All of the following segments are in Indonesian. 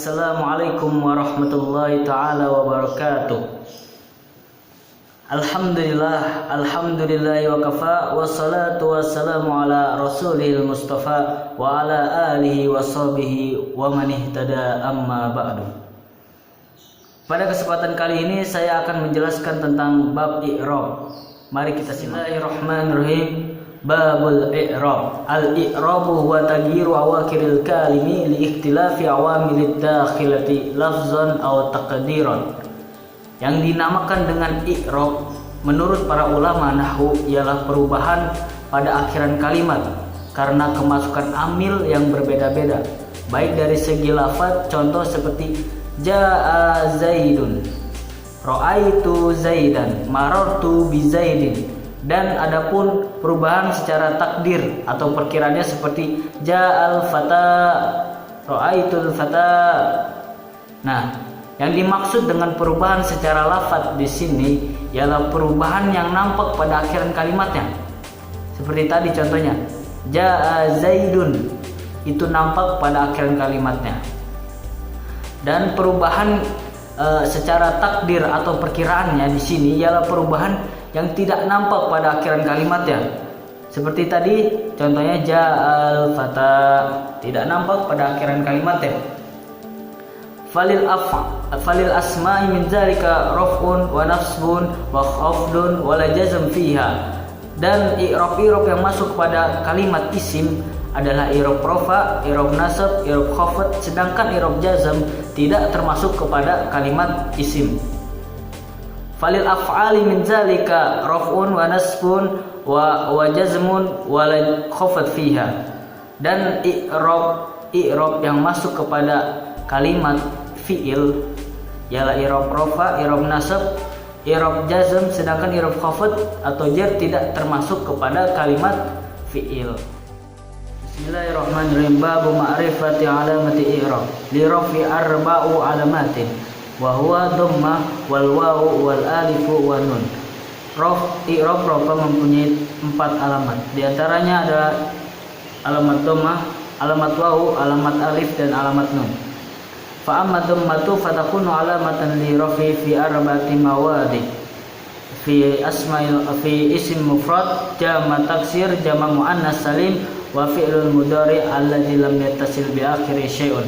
Assalamualaikum warahmatullahi ta'ala wabarakatuh. Alhamdulillah wa kafa, wassalatu wassalamu ala rasulil mustafa wa ala alihi wa sahbihi wa man ihtada, amma ba'du. Pada kesempatan kali ini saya akan menjelaskan tentang bab i'rab. Mari kita simak. Bismillahirrahmanirrahim. Babul i'rab. Al-i'rabu huwa taghyiru awakiril kalimi li ikhtilafi awamilid dakhilati lafzan aw taqdiran. Yang dinamakan dengan i'rab menurut para ulama nahwu ialah perubahan pada akhiran kalimat karena kemasukan amil yang berbeda-beda, baik dari segi lafaz, contoh seperti jaa zaidun, ra'aitu zaidan, marartu bi zaidin. Dan adapun perubahan secara takdir atau perkiraannya seperti ja'al fata, ra'aitul fata. Nah, yang dimaksud dengan perubahan secara lafaz di sini ialah perubahan yang nampak pada akhiran kalimatnya. Seperti tadi contohnya, jaa zaidun, itu nampak pada akhiran kalimatnya. Dan perubahan secara takdir atau perkiraannya di sini ialah perubahan yang tidak nampak pada akhiran kalimatnya. Seperti tadi contohnya ja'al fata, tidak nampak pada akhiran kalimatnya. Falil asma'i min zalika raf'un wa nasbun wa khafdun wa la jazm fiha. Dan i'rab yang masuk pada kalimat isim adalah i'rab rafa, i'rab nasab, i'rab khafd, sedangkan i'rab jazm tidak termasuk kepada kalimat isim. Falil af'ali min zalika raf'un wa nasbun wa jazmun wa la khafd fiha. Dan i'rab yang masuk kepada kalimat fi'il ialah i'rab rafa, i'rab nasab, i'rab jazm, sedangkan i'rab khafd atau jar tidak termasuk kepada kalimat fi'il. Bismillahirrahmanirrahim. Babu ma'rifati alamati i'rab. Li rafi arba'u alamatin wa huwa dhammah wal wawu wal alifu wa nun. I'rab rafa mempunyai 4 alamat. Di antaranya adalah alamat dhammah, alamat wawu, alamat alif dan alamat nun. Fa amma dhammatu fatakunu alamatan li rafi fi arba'ati mawadi. Fi ism mufrad, jama taksir, jama muannas salim wa fi'lul mudhari alladzi lam yattasil bi akhiri syai'un.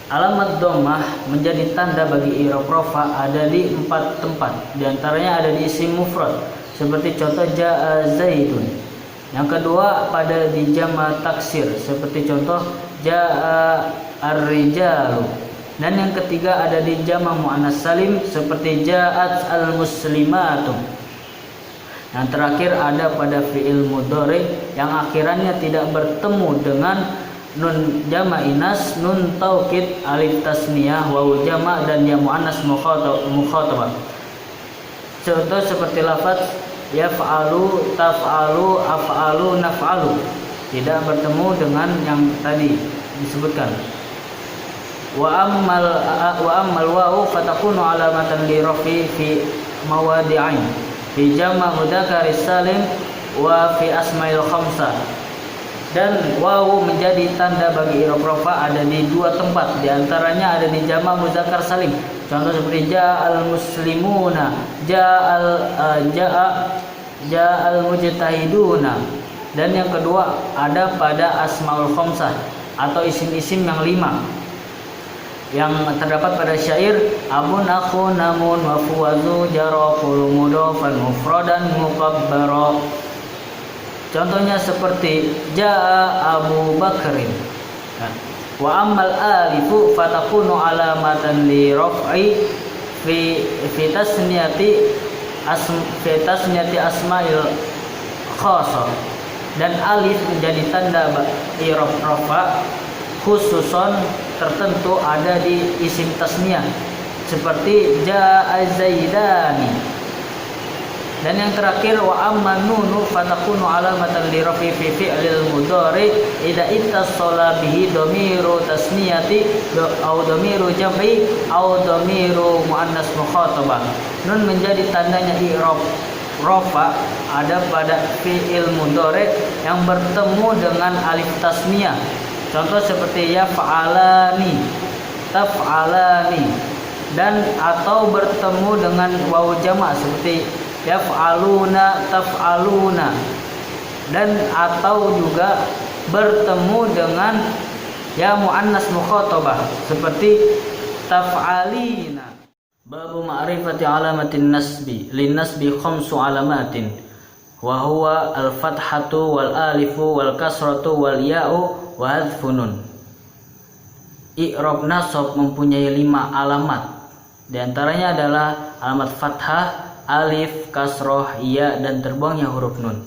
Alamat dhammah menjadi tanda bagi i'rab rafa ada di 4 tempat. Di antaranya ada di isim mufrad seperti contoh jaa zaidun. Yang kedua pada di jama taksir seperti contoh jaa ar-rijalu. Dan yang ketiga ada di jama muannas salim seperti ja'at al-muslimatu. Yang terakhir ada pada fi'il mudhari yang akhirannya tidak bertemu dengan nun jama inas, nun taukid, alif tasniyah, wawu jama dan ya muannas mukhatabah. Contoh seperti lafaz yaf'alu, taf'alu, af'alu, naf'alu, tidak bertemu dengan yang tadi disebutkan. Wa ammal wawu fatakunu alamatan li rafi fi mawadi'ain fi jama mudzakkaris salim wa fi asmail khamsah. Dan wawu menjadi tanda bagi i'rab rafa ada di 2 tempat. Di antaranya ada di jama mudzakkar salim. Contoh seperti ja'al muslimuna, ja'al mujtahiduna. Dan yang kedua ada pada asmaul khamsah atau isim-isim yang 5 yang terdapat pada syair abun akhu namun wa fuwazu jara qul mudhafan mufradan mukabbara. Contohnya seperti jaa Abu Bakrin. Wa ammal alifu fatakunu alamatan li raf'i fi tasniyati asma'il khassa. Dan alif menjadi tanda i'rab rafa khususon tertentu ada di isim tasniyah seperti jaa zaidani. Dan yang terakhir wa amma nunu fatakunu alamatan li rafi fi fi'lil mudhari idza ittasala bihi dhamiru tasniyati au dhamiru jam'i au dhamiru muannas mukhatabah. Nun menjadi tandanya i'rab rafa ada pada fi'il mudhari yang bertemu dengan alif tasniyah Contoh seperti yaf'alani, taf'alani, dan atau bertemu dengan wawu jamak seperti yaf'aluna, taf'aluna, dan atau juga bertemu dengan ya muannas mukhatabah seperti taf'alina. Babu ma'rifati alamatin nasbi. Lin nasbi khamsu alamatin wa huwa al-fathatu wal alifu wal kasratu wal ya'u wa hadfun nun. I'rab nasab mempunyai 5 alamat. Di antaranya adalah alamat fathah, alif, kasroh, ya, dan terbuangnya huruf nun.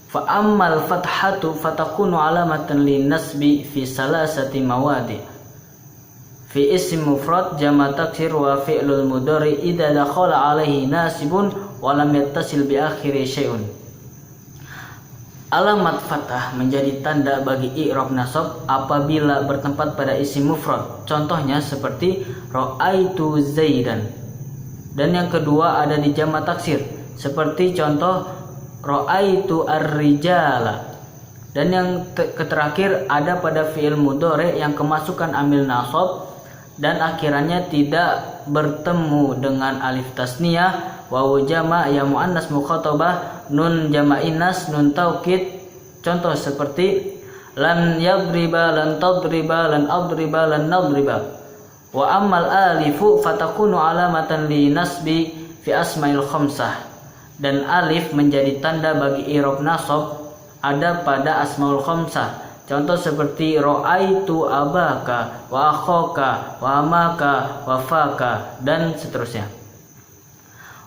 Fa ammal fathatu fatakunu alamatan lin nasbi fi salasati mawadi' fi ism mufrad, jama' taksir, wa fi'lul mudhari idza dakhala alaihi nasibun wa lam yattasil bi akhiri syai'un. Alamat fathah menjadi tanda bagi i'rab nasab apabila bertempat pada isim mufrad. Contohnya seperti ra'aitu zaidan. Dan yang kedua ada di jama' taksir seperti contoh ra'aitu ar-rijala. Dan yang terakhir ada pada fi'il mudhari yang kemasukan amil nasab dan akhirannya tidak bertemu dengan alif tasniyah, wawu jama' ya muannas mukhatabah, nun jama' inas, nun taukid. Contoh seperti lan yadriba, lan tadriba, lan adriba, lan nadriba. Wa ammal alifu fatakunu alamatan li nasbi fi asmail khamsah. Dan alif menjadi tanda bagi i'rab nasab ada pada asmaul khamsah. Contoh seperti ra'aitu abaka wa akhaka wa amaka wa faka, dan seterusnya.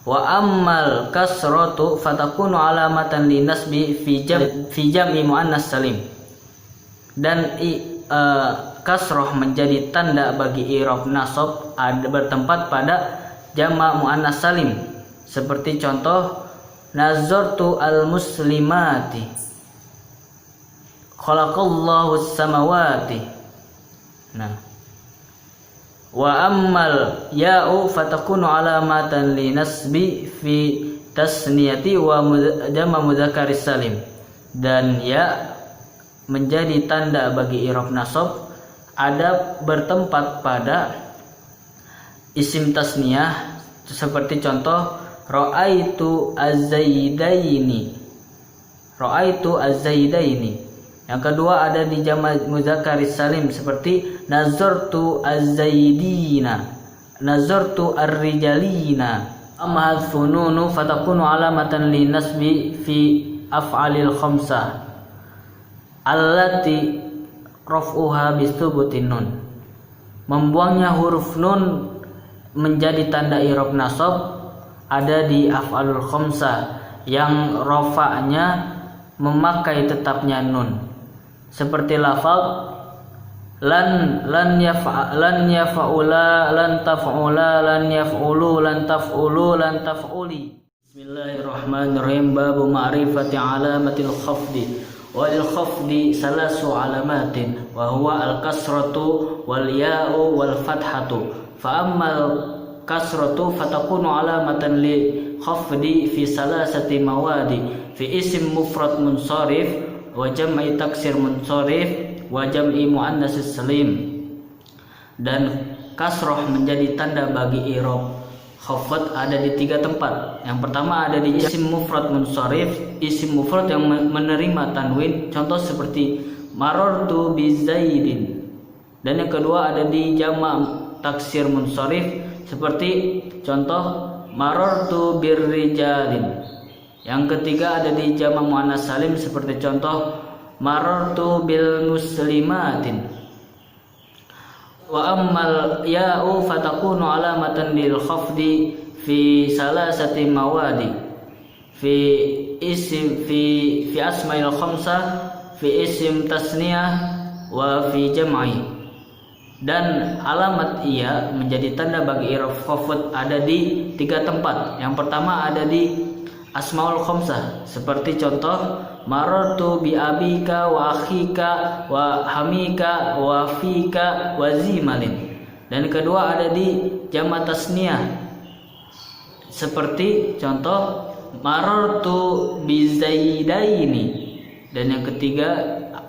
Wa ammal kasratu fatakunu alamatan li nasbi fi jam'i muannas salim. Dan kasroh menjadi tanda bagi i'rab nasab ada bertempat pada jama' muannas salim. Seperti contoh nazartu al-muslimati, khalaqallahu as-samawati. Nah, wa ammal ya'u fatakunu alamatan li nasbi fi tasniyati wa jama' mudzakkaris salim. Dan ya menjadi tanda bagi i'rab nasab ada bertempat pada isim tasniyah seperti contoh ra'aitu az-zaidaini, ra'aitu az-zaidaini. Yang kedua ada di jama' mudzakkaris salim seperti nazartu az-zaidina, nazartu ar-rijalina. Amma hadfununu fatakunu alamatan li nasbi fi af'alil khamsah allati raf'uha bisubutin nun. Membuangnya huruf nun menjadi tanda i'rab nasab ada di af'alul khamsah yang rafa'nya memakai tetapnya nun. Seperti lafaz lan yaf'ula, lan taf'ula, lan yaf'ulu, lan taf'ulu, lan taf'uli. Bismillahirrahmanirrahim. Babu ma'rifati alamatil khafdi. Wal khafdi salasu alamatin wa huwa al-kasratu wal ya'u wal fathatu. Fa ammal kasratu fatakunu alamatan li khafdi fi salasati mawadi fi isim mufrad munsharif wa jam'i taksir munsharif wa jam'i muannas salim. Dan kasroh menjadi tanda bagi i'rab khafd ada di 3 tempat. Yang pertama ada di isim mufrad munsharif, isim mufrad yang menerima tanwin, contoh seperti marartu bizaidin. Dan yang kedua ada di jama' taksir munsharif seperti contoh marartu birrijalin. Yang ketiga ada di jama' muannas salim seperti contoh marartu bil muslimatin. Wa ammal ya'u fatakunu alamatan lil khafdi fi salasati mawadi fi isim fi asma'il khamsah, fi isim tasniyah, wa fi jam'i. Dan alamat ia menjadi tanda bagi i'rab khafd ada di 3 tempat. Yang pertama ada di asmaul khamsah seperti contoh marartu bi abika wa akhika wa hamika wa fika wa zimalin. Dan kedua ada di jama' tasniyah seperti contoh marartu bi zaidaini. Dan yang ketiga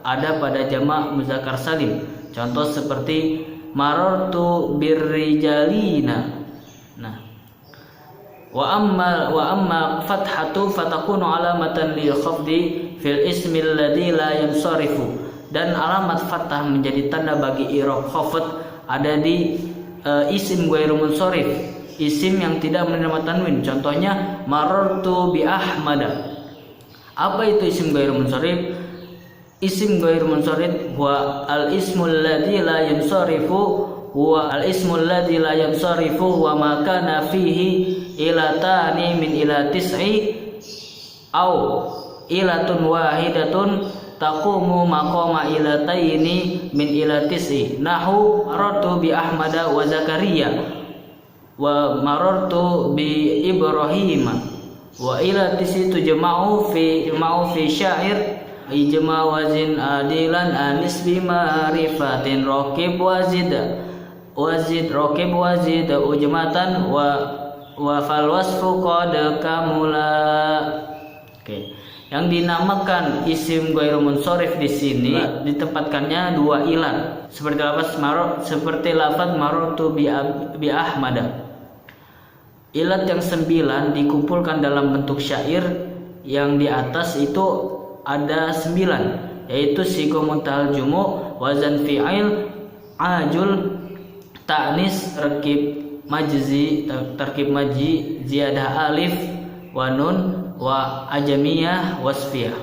ada pada jamak muzakkar salim. Contoh seperti marartu birrijalina. Nah, wa amma fathatu fatakunu alamatan lil khafdi fil ismi alladhi la yansarifu. Dan alamat fathah menjadi tanda bagi i'rab khafd ada di isim ghairu munsharif, isim yang tidak menerima tanwin. Contohnya marartu bi Ahmada. Apa itu isim ghairu munsharif? Isim ghairu munsharif wa al-ismul ladzi la yansarifu wa al-ismul ladzi la yansarifu wa ma kana fihi ilatani min ila tis'i au ilatun wahidatun taqumu maqama ilataini min ila tis'i. Nahu marartu bi Ahmada wa Zakaria wa marartu bi Ibrahim wa ila tis'i tujma'u fi syair ijma wazin adilan anis bi ma'rifatin raqib wazid raqib wazid ujmatan wa fal wasfu qad kamula. Oke. Yang dinamakan isim ghairu munsharif di sini ditempatkannya dua ilat seperti lafaz marartu bi Ahmada. Ilat yang 9 dikumpulkan dalam bentuk syair yang di atas itu ada 9, yaitu sigo muntal jumu, wazan fi'il, ajul, ta'nis, terkib majzi, ziyadah alif, wa nun, wa ajamiyah, wasfiyah.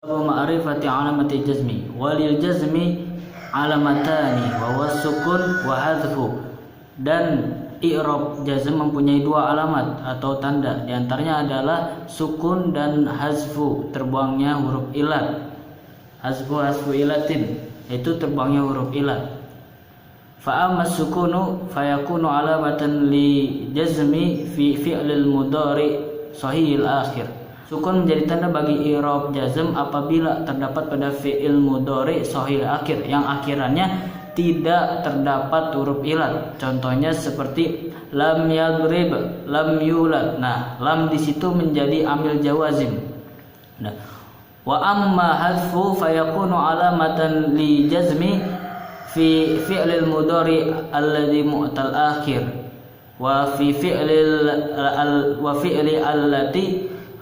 Ma'rifati alamati jazmi, walil jazmi alamatani, wa wasukun wa hadfu. Dan i'rab jazm mempunyai dua alamat atau tanda, di antaranya adalah sukun dan hazfu, terbuangnya huruf ilat. Hazfu ilatin, yaitu terbuangnya huruf ilat. Fa amma sukunu fayakunu alamatan li jazmi fi fi'lil mudhari sahihil akhir. Sukun menjadi tanda bagi i'rab jazm apabila terdapat pada fi'il mudhari sahihil akhir yang akhirannya tidak terdapat huruf ilat. Contohnya seperti lam yadrib, lam yulad. Nah, lam di situ menjadi amil jawazim. Nah, wa amma hadfu fayakunu alamatan li jazmi fi fi'lil mudhari alladhi mu'tal akhir wa fi fi'li allati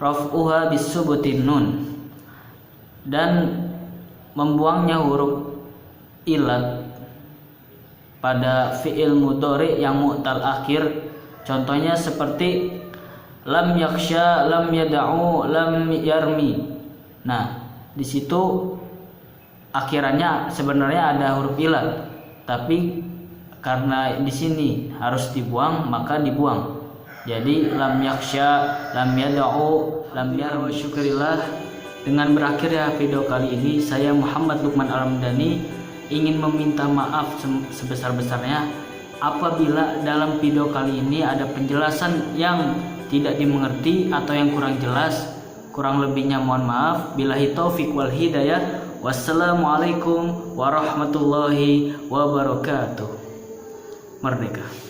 raf'uha bisubutin nun. Dan membuangnya huruf ilat pada fi'il mudhari yang mu'tal akhir, contohnya seperti lam yakhsha, lam yad'u, lam yarmi. Nah, di situ akhirannya sebenarnya ada huruf ilat, tapi karena di sini harus dibuang maka dibuang. Jadi lam yakhsha, lam yad'u, lam yarmi. Syukurillah, dengan berakhirnya video kali ini saya Muhammad Lukman Al-Ramdhani ingin meminta maaf sebesar-besarnya apabila dalam video kali ini ada penjelasan yang tidak dimengerti atau yang kurang jelas. Kurang lebihnya mohon maaf. Billahi taufik wal hidayah. Wassalamualaikum warahmatullahi wabarakatuh. Merdeka.